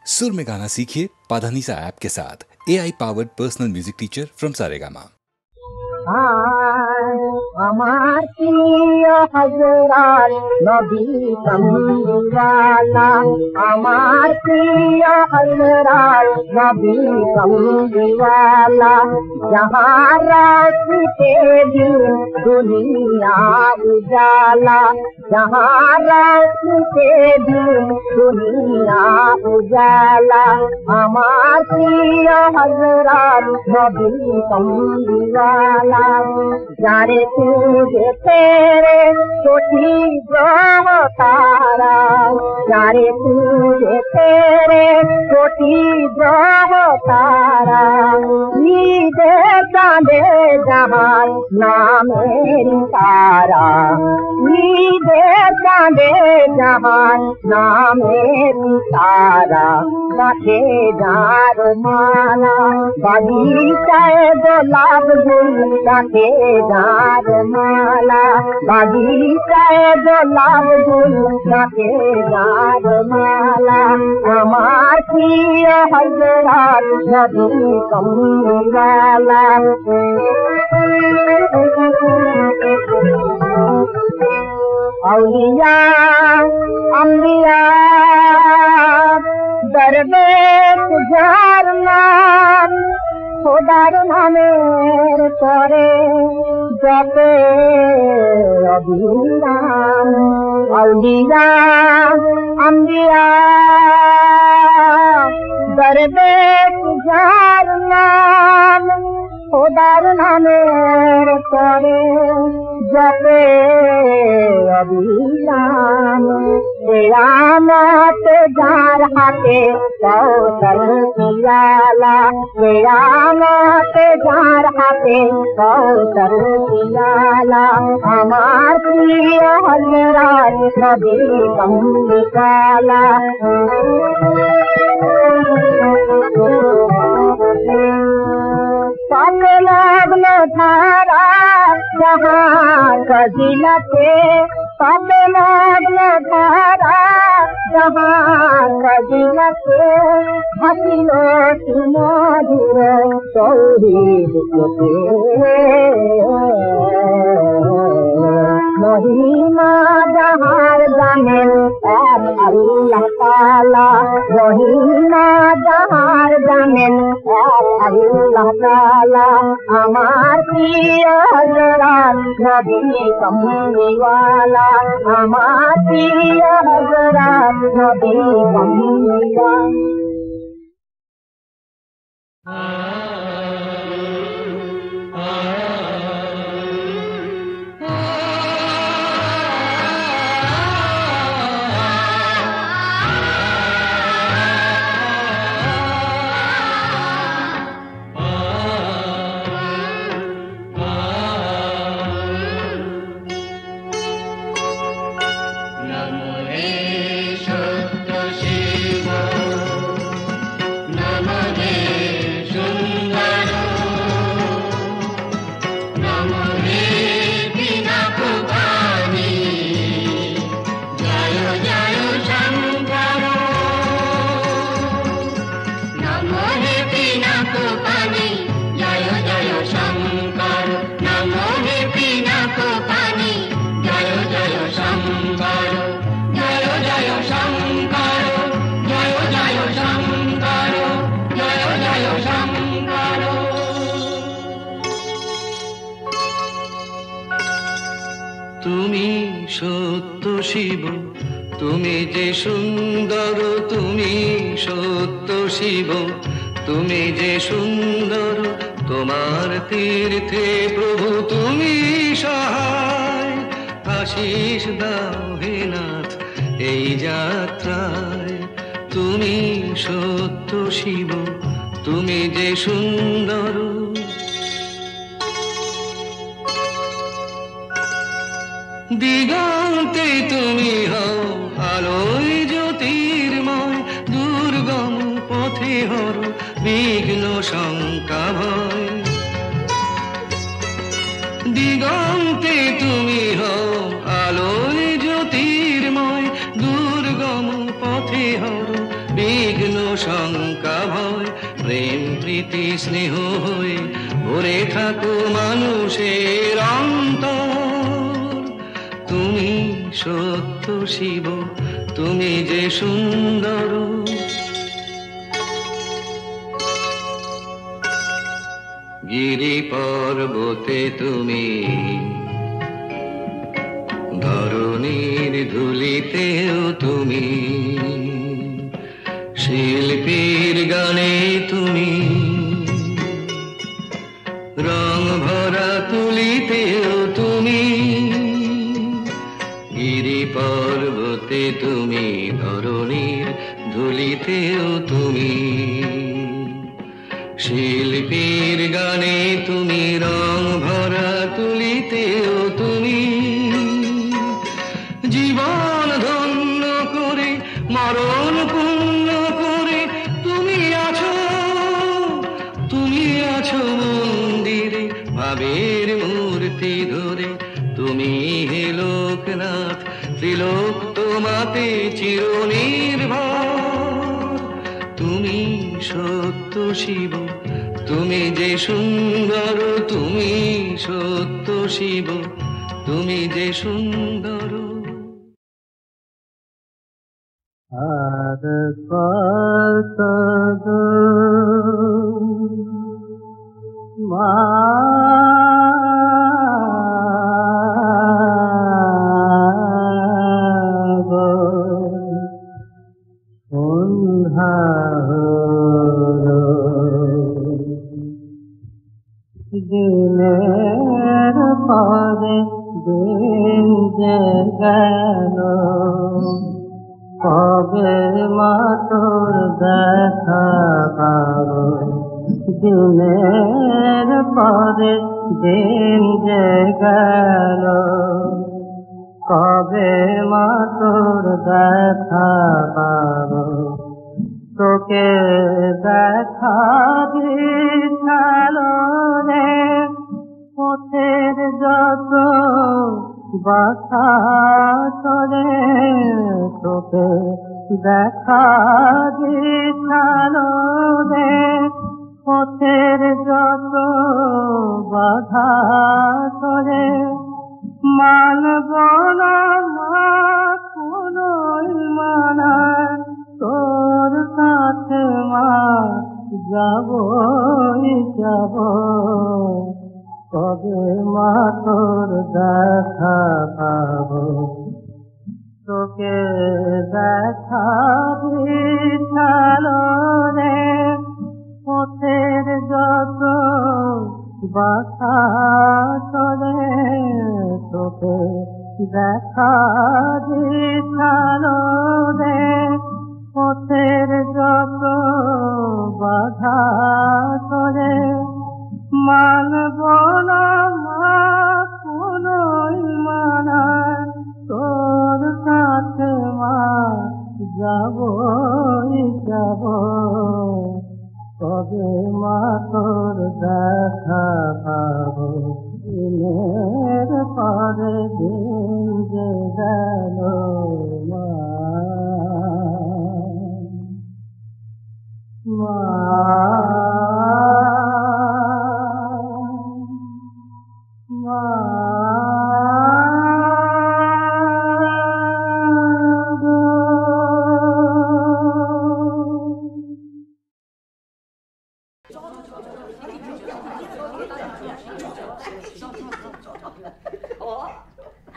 सुर में गाना सीखिए पाधानीसा ऐप के साथ। AI powered personal music teacher from Saregama. আমার প্রিয় হযরত নবী কামলিওয়ালা, আমার প্রিয় হযরত নবী কামলিওয়ালা, जहाँ रास्ते दिन दुनिया उजाला, जहाँ रास्ते दिन दुनिया उजाला, আমার প্রিয় হযরত নবী কামলিওয়ালা। जाने तुझे तेरे कोटि ग्रह तारा, जाने तुझे तेरे कोटि ग्रह तारा, ईदे चांदे जहान नामेरी तारा, ईदे चांदे जहान नामेरी तारा, गाथे जार माला बगीचाए गोलाब गुल, गाथे जार माला बगीचाए गोलाब गुल, गाथे जार माला। আমার প্রিয় হযরত নবী কামলিওয়ালা। औलिया अम्बिया दरवेश जार नाम, খোদার নামের পরে জপে অবিরাম। औलिया अम्बिया दरवेश जार नाम, খোদার নামের পরে জপে অবিরাম। কেয়ামত যার হাতে কৌশল পিয়ালা, কেয়ামত যার হাতে কৌশল পিয়ালা, আমার প্রিয় হযরত নবী কামলিওয়ালা। पाके लगन धारा जहाँ कजिलते, पाके लगन धारा जहाँ कजिलते, हसिलो सुमधुर तौहीद के महिमा जहाँ जानेन এক আল্লাহ তাআলা, महिमा जहाँ जानेन এক আল্লাহ তাআলা। আমার প্রিয় হযরত নবী কামলিওয়ালা, আমার প্রিয় হযরত নবী কামলিওয়ালা। তুমি সত্য শিব, তুমি যে সুন্দর, তুমি সত্য শিব, তুমি যে সুন্দর, তোমার তীর্থে প্রভু তুমি সহায়। আশিস দাও হে নাথ এই যাত্রায়, তুমি সত্য শিব, তুমি যে সুন্দর। দিগন্তে তুমি হও আলোয় জ্যোতির্ময়, দুর্গম পথে হর বিঘ্ন শঙ্কা ভয়। দিগন্তে তুমি হও আলোয় জ্যোতির্ময়, দুর্গম পথে হর বিঘ্ন বিঘ্ন শঙ্কা ভয় প্রেম প্রীতি স্নেহ হয়ে ভরে থাকো মানুষের অন্তর। তুমি সত্য শিব, তুমি যে সুন্দর। গিরি পর্বতে তুমি, ধরণীর ধুলিতেও তুমি, শিল্পীর গানে তুমি, রং ভরা তুলিতেও তুমি। গিরি পর্বতে তুমি, ধরণীর ধুলিতেও তুমি, শিল্পীর গানে তুমি, রং ভরা তুলিতেও তুমি। জীবন ধন্য করে মরণ পূর্ণ করে তুমি আছো, তুমি আছো মন্দিরে ভাবের মূর্তি ধরে। তুমি হে লোকনাথ, ত্রিলোক তোমাতে চিরনির্ভর। তুমি সত্য শিব, তুমি যে সুন্দর। তুমি সত্য শিব, তুমি যে সুন্দর। আর কত মা সন্ধ্যা দিনের পরে দিন যে গেল, কবে মা তোর দেখা পাবো। দিনের পরে দিন যে গেল, কবে মা তোর দেখা পাবো। তোকে দেখা দিলো রে পথের যত বাসা করে। তোকে দেখা দিলো রে পথের যত বাধা করে। মানব না মা কোনোই মানা, তোর কাছে মা যাবই যাব। কবে মা তোর দেখা পাবো। তোকে দেখা দিলো রে পথের যত বাসা করে। তোকে দেখা দিলো রে পথের যত বাধা করে। মানব না মা কোনোই মানা, তোর কাছে মা যাবই যাব। কবে মা তোর দেখা পাবো। দিনের পরে দিন যে গেল মা মা মা।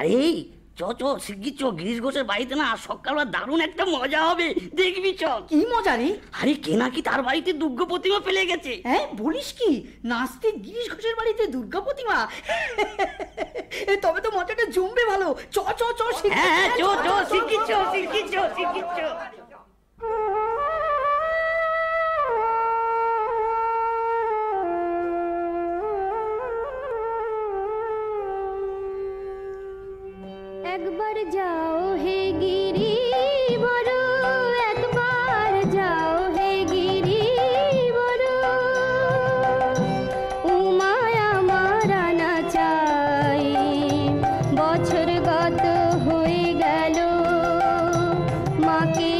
আরে চ চ শিগগির চ, গিরিশ ঘোষের বাড়িতে না সকালবেলা দারুণ একটা মজা হবে, দেখবি চ। কি মজা রে? আরে কে নাকি তার বাড়িতে দুর্গা প্রতিমা ফেলে গেছে। হ্যাঁ বলিস কি? নাস্তিক গিরিশ ঘোষের বাড়িতে দুর্গা প্রতিমা? তবে তো মজাটা জমবে ভালো। চ চ চ। হ্যাঁ চ চ শিগগির চ, শিগগির চ, শিগগির চ। একবার যাও হে গিরি বড়, একবার যাও হে গিরি বড়। উমায় আমার আনা চাই, বছর গত হয়ে গেল মাকে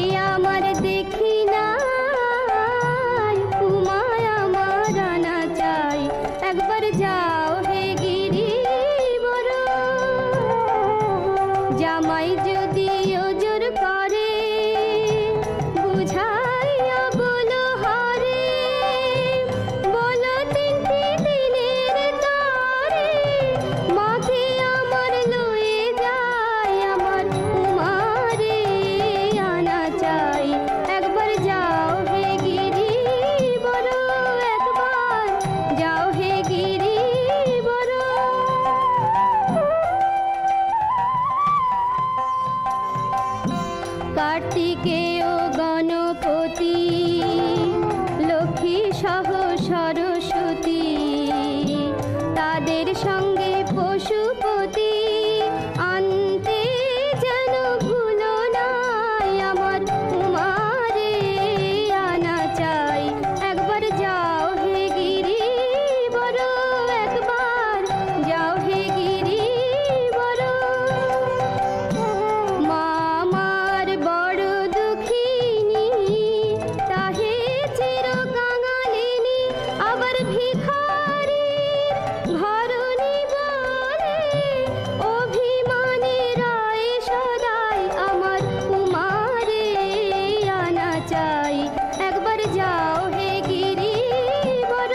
একবার যাও হে গিরিবর,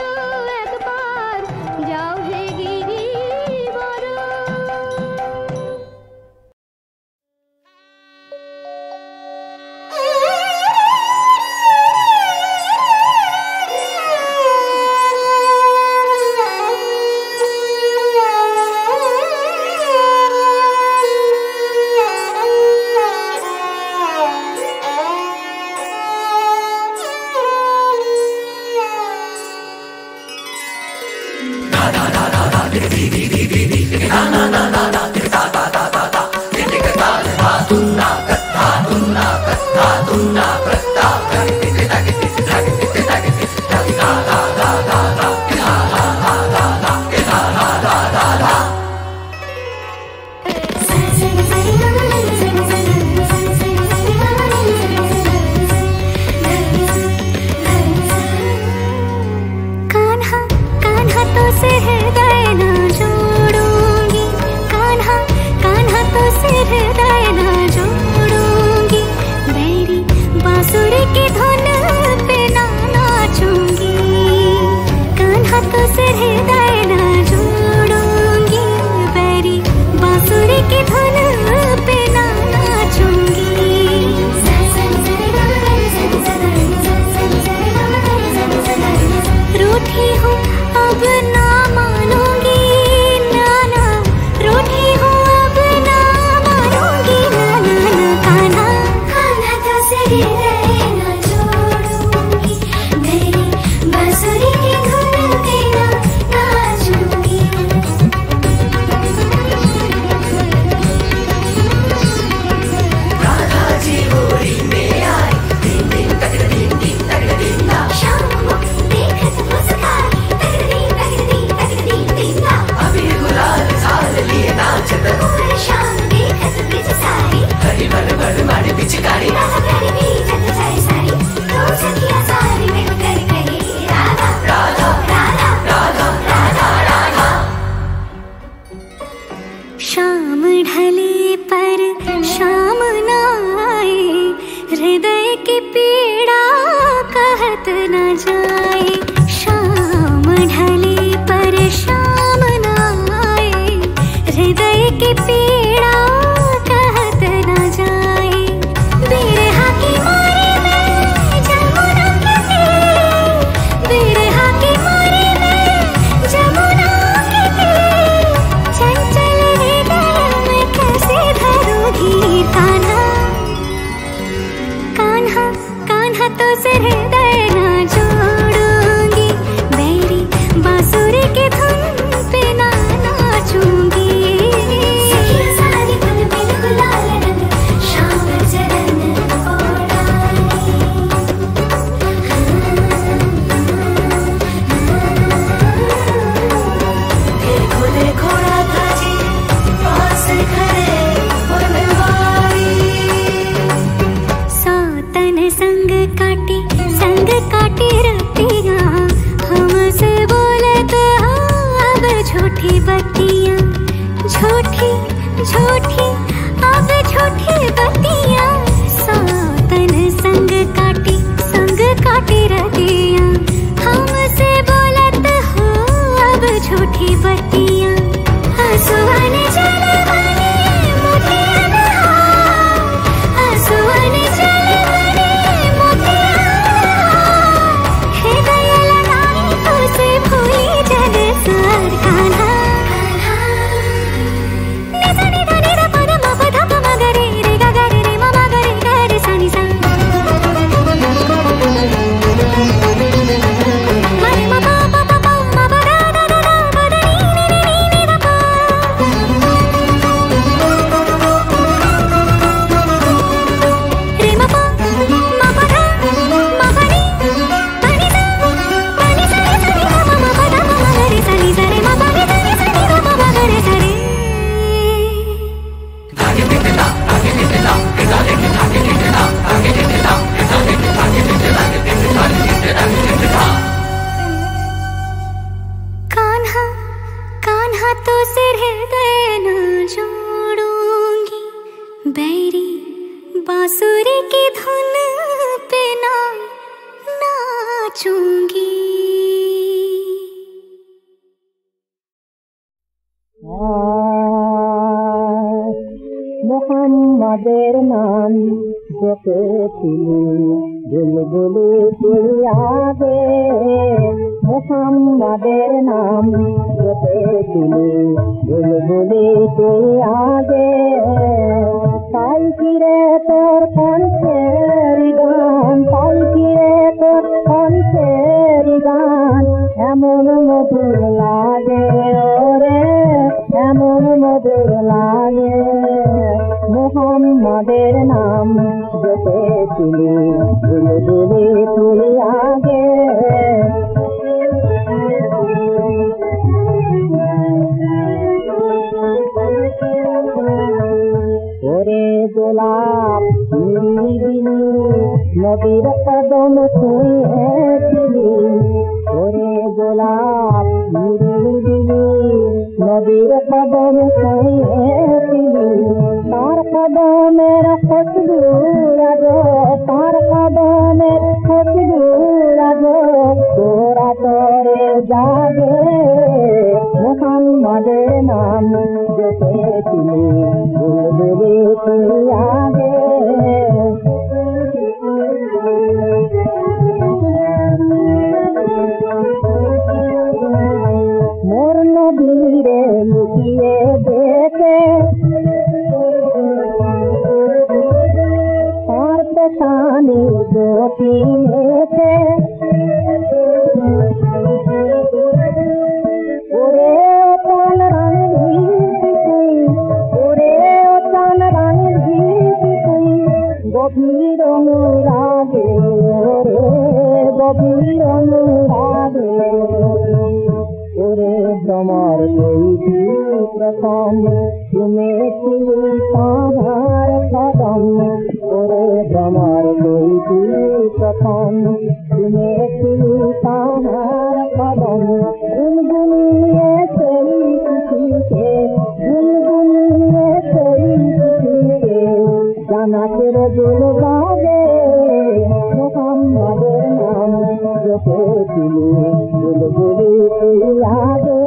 একবার যাও হে গিরিবর। कान्हा कान्हा तो से हृदय न जोड़ूंगी, कान्हा कान्हा तो से हृदय न जोड़ूंगी, बैरी बांसुरी की धुन पे ना नाचूंगी, कान्हा तो से हृदय न जोड़ूंगी, बैरी बांसुरी की धुन पे ना नाचूंगी। रूठी हूँ अब ना मानूंगी, नाना रूठी हूँ अब ना मानूंगी, नाना ना कान्हा कान्हा तो से हृदय न जोड़ूंगी, मेरी बांसुरी की धुन पे ना नाचूंगी। राधा जी होली में आई, दिन दिन तक दिन दिन तक दिन ना। शाम को देखत मुस्कान, तगड़ी ना। अबीर गुलाल झाल लिए नाचत, पूरे शाम देखत बिच सारी, हरी भर भर मारी पिचकारी। राधा प्यारी बीजत जाए सारी, तो सखिया सारी मिल कर कहे राधा राधा राधा राधा राधा राधा। शाम ढले पर शाम न आए, हृदय की पीड़ा कहत न जाए, शाम ढले पर शाम न आए, हृदय की पीड़ा कहत न जाए, बिरहा की मारे में जमुना के तीर, बिरहा की मारे में जमुना के तीर, चंचल हृदय में कैसे धरूंगी, कान्हा कान्हा कान्हा तो से हृदय न जोड़ूंगी, बैरी बांसुरी की धुन पे ना नाचूंगी। सखिया सारी पल में गुलाल रंग, शाम चरण ओढ़ाएंगी। देखो देखो राधा जी पास खड़े बनवारी। सौतन संग काटे संग का नाचूंगी। মোহাম্মদের নাম জপেছিলি বুলবুলি তুই আগে, মোহাম্মদের নাম জপেছিলি বুলবুলি তুই আগে। তাই ফিরে তোর কণ্ঠের গান, তাই ফিরে তোর কণ্ঠের গান এমন মধুর লাগে ওরে, এমন মধুর লাগে। মোহাম্মদের নাম জপেছিলি বুলবুলি তুই আগে। ওরে গোলাপ নিরিবিলি নদীর কদম ছুঁয়েছিলি, ওরে গোলাপ নিরিবিলি নদীর কদম ছুঁয়েছিলি। তার কদমের খুশবু লাগো, তার কদমের খুশবু লাগো তোরা তোরে জাগে। মোহাম্মদের নাম জপেছিলি বুলবুলি তুই আগে। মোর নবীরে লুকিয়ে দেখে তার পেছানি জ্যোতি মেখে। ওরে ও চান রানীর ভিড় তুই, ওরে ও চান রানীর ভিড় তুই গভীর অনুরাগে, ওরে গভীর অনুরাগে। ওরে তোমার কইছি প্রথম শুনেছিলি তাহার কদম, ওরে তোমার কইছি প্রথম শুনেছিলি তাহার কদম। গুনগুনিয়ে সেই খুশিকে, গুনগুনিয়ে সেই খুশিকে জানাতের দিল গাবে। মোহাম্মদের নাম জপেছিলি বুলবুলি তুই আগে।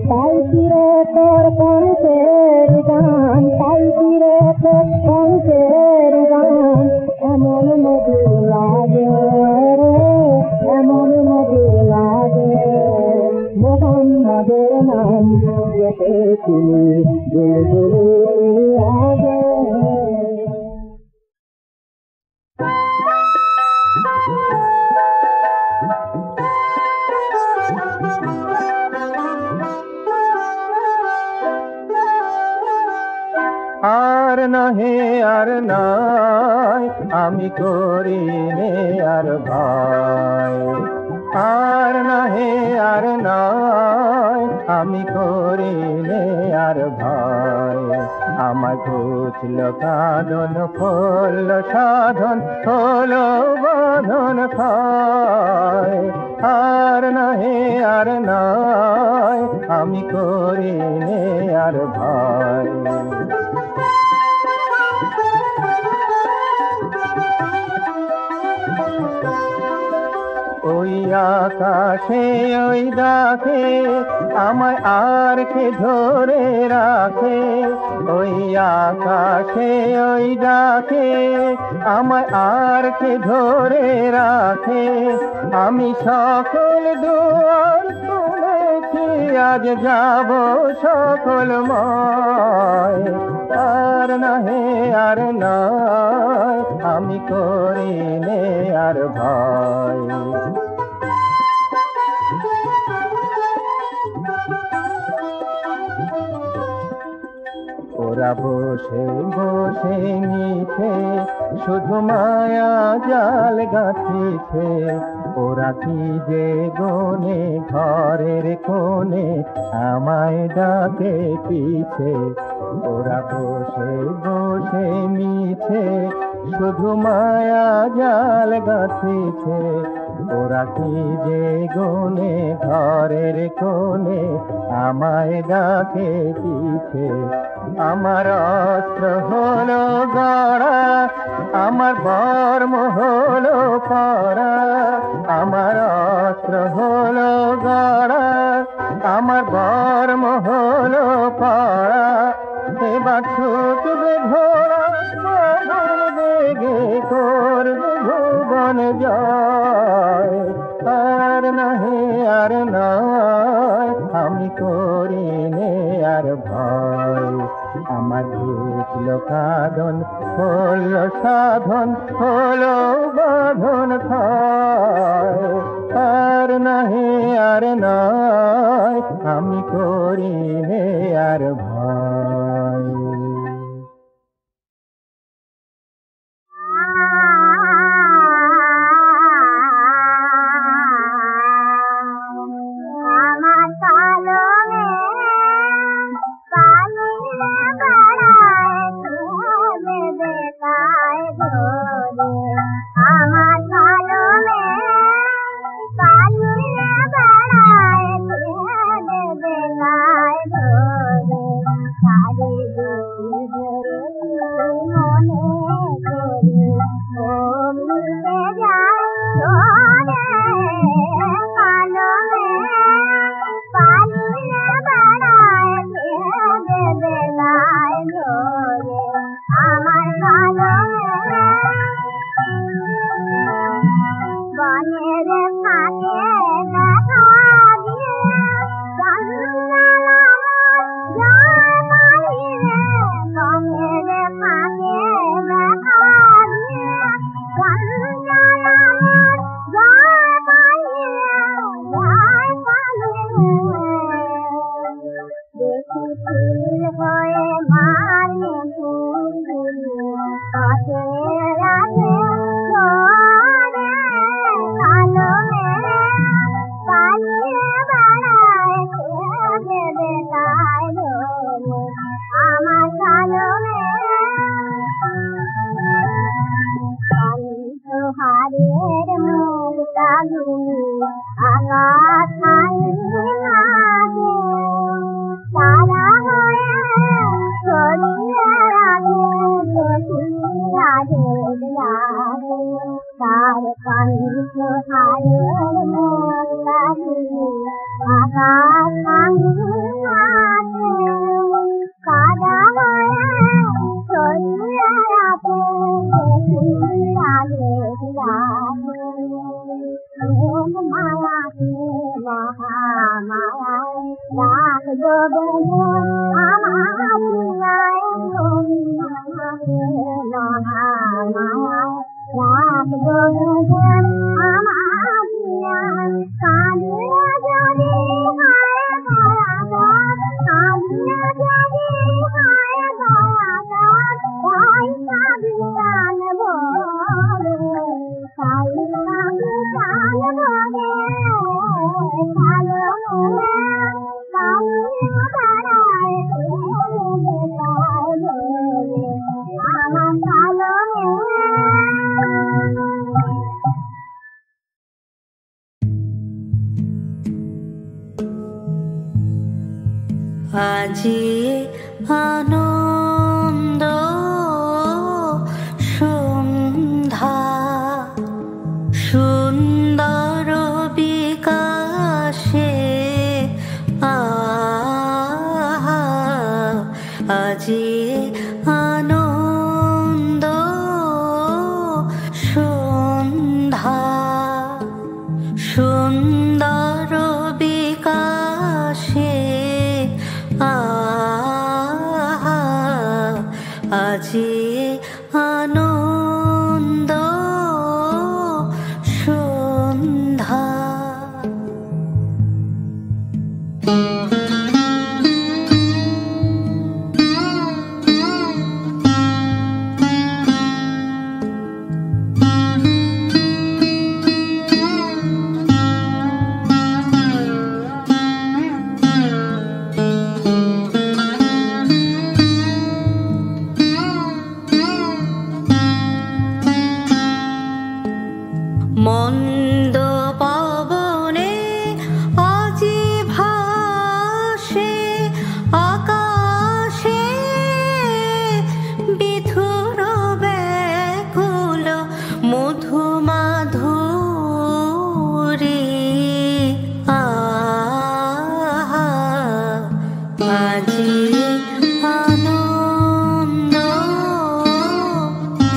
তাই ফিরে তোর কণ্ঠের গান, তাই ফিরে তোর কণ্ঠের গান এমন মধুর লাগে রে, এমন মধুর লাগে। মোহাম্মদের নাম জপেছিলি বুলবুলি তুই আগে। আর নহে আর নাই আমি করিনে আর ভাই, আর নহে আর নাই আমি করিনে আর ভাই। আমার ঘুচল কাঁদন ফল সাধন হলো বাঁধন খায়। আর নহে আর নাই আমি করিনে আর ভাই। ওই আকাশে ওই ডাকে আমায় আর কে ধরে রাখে, ওই আকাশে ওই ডাকে আমায় আর কে ধরে রাখে। আমি সকল দুয়ার খুলেছি আজ যাব সকল ময়। আর নহে আর নয় আমি করিনে আর ভাই। ওরা বসে বসে নিছে শুধু মায়া জাল গাঁথিছে। ওরা কি যে গনে ঘরের কোণে আমায় ডাকে পিছে। ওরা বসে বসে মিছে শুধু মায়া জাল গাঁথিছে। ওরা কি যে গনে ঘরের কোণে আমায় ডাকে পিছে। আমার অস্ত্র হলো গড়া, আমার বর্ম হলো পরা, হয় আর নাহি আর নয় আমি করি নে আর ভয় আমার ঢুকল কাঁদন হল সাধন হলো বাঁধন খায় আর নাহি আর নয় আমি করি নে আর ভয় আজি আনন্দ সন্ধ্যা সুন্দর বিকাশে আজি আনন্দ সন্ধ্যা সুন্দর বিকাশে আজি আনন্দ সন্ধ্যা মন্দ পবনে আজি ভাসে আকাশে বিধুর ব্যাকুল মধু মাধুরী আজি আনন্দ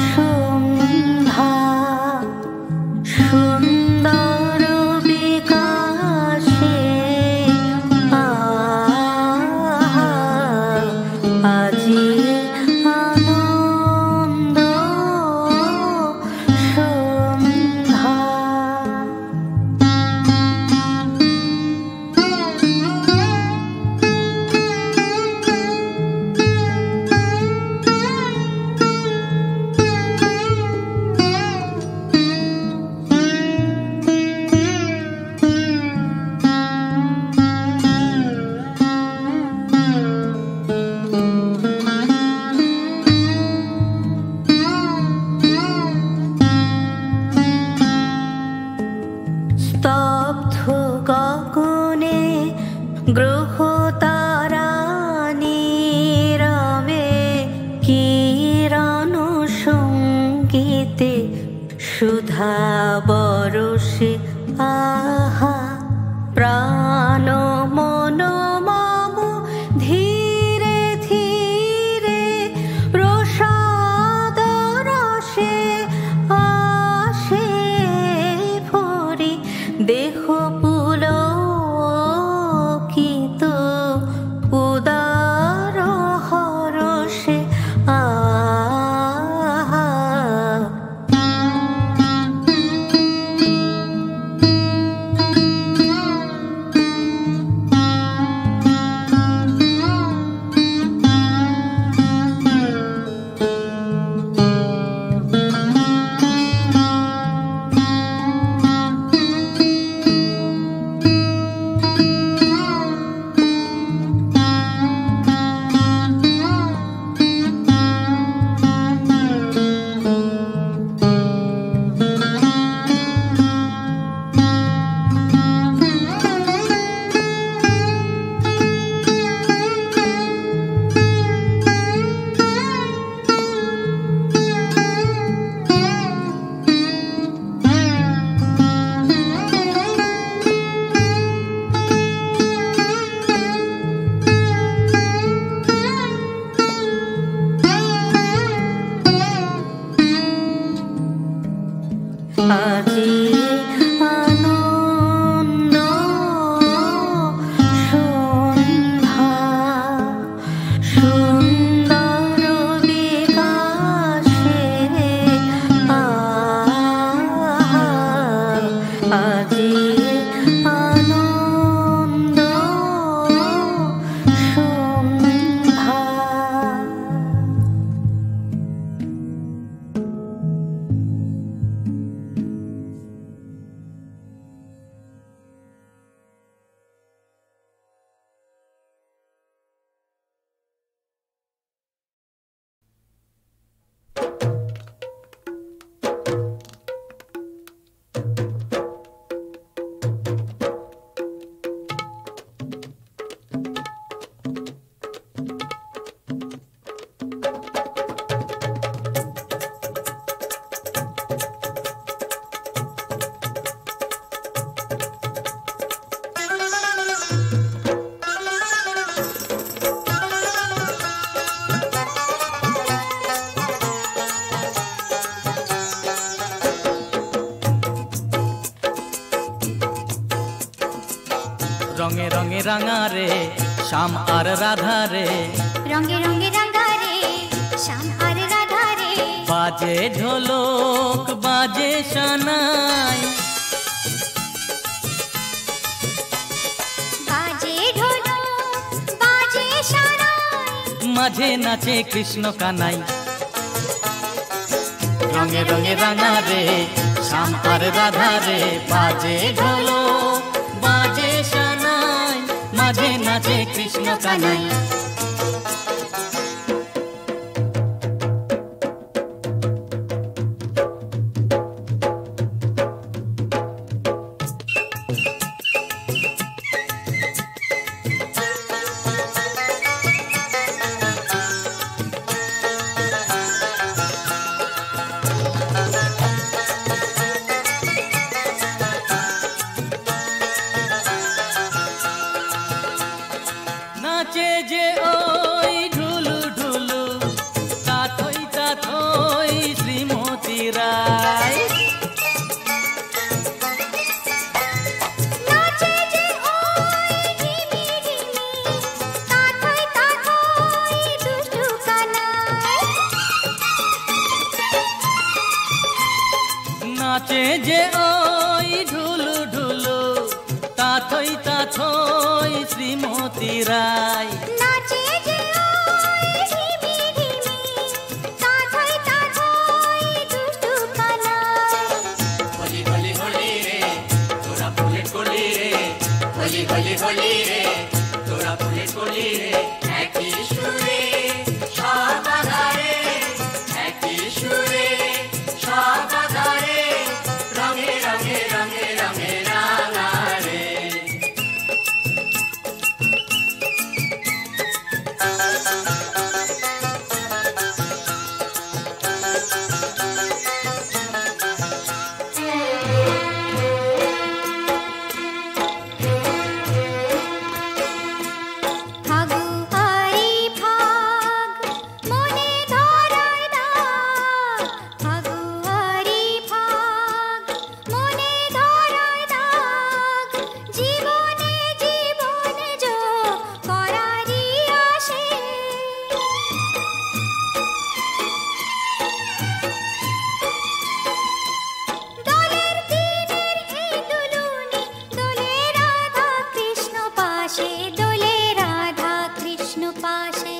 সন্ধ্যা গ্রহ তারা নীরবে কিরণ সঙ্গীতে সুধা বরষে আহা প্রাণ মন মম ধীরে ধীরে প্রসাদ রসে আসে ভরি দেহ পুলকিত উদার হরষে আহা আজি আনন্দ সন্ধ্যা সুন্দর বিকাশে আজি আনন্দ সন্ধ্যা। রঙে রঙে রাঙা রে শ্যাম আর রাধা রে, রঙে রঙে রাঙা রে শ্যাম আর রাধা রে, বাজে ঢোলক বাজে সানাই, বাজে ঢোলক বাজে সানাই, মাঝে নাচে কৃষ্ণ কানাই। রঙে রঙে রাঙা রে শ্যাম আর রাধা রে, বাজে ঢোলক বাজে সানাই, মাঝে নাচে কৃষ্ণ কানাই। নাচে যে ওই ঢুলু ঢুলু, তাথই তাথই শ্রীমতী রায়, নাচে যে ওই ঢিমি ঢিমি, তাথই তাথই দুষ্টু কানাই, নাচে যে ওই ঢুলু ঢুলু, তাথই তাথই শ্রীমতী রায়, নাচে যে ওই ঢিমি ঢিমি, তাথই তাথই দুষ্টু কানাই। হোলি হোলি হোলি রে তোরা ফুলের কলি রে, হোলি হোলি হোলি রে তোরা ফুলের কলি রে, একই সুরে সর্বদারে, একই সুরে সর্বদারে, রঙে রঙে রঙে রঙে রাঙা রে। আকাশে দোলে রাধা কৃষ্ণ পাশে।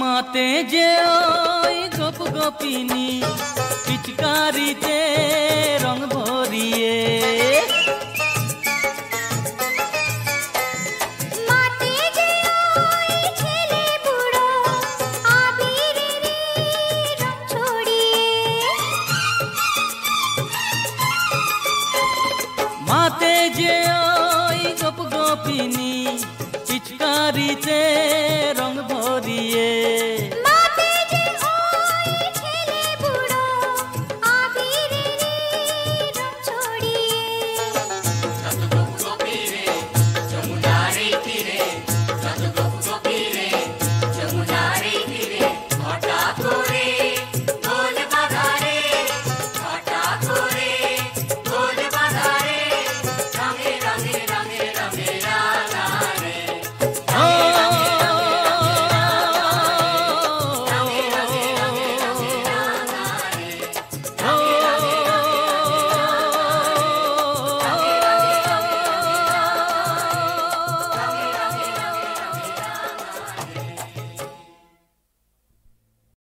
মাতে যে ওই গোপ গোপিনী পিচকারিতে রং ভরিয়ে, মাতে যে ওই ছেলে বুড়ো আবিরের রং ছড়িয়ে, মাতে যে ওই গোপ গোপিনী পিচকারিতে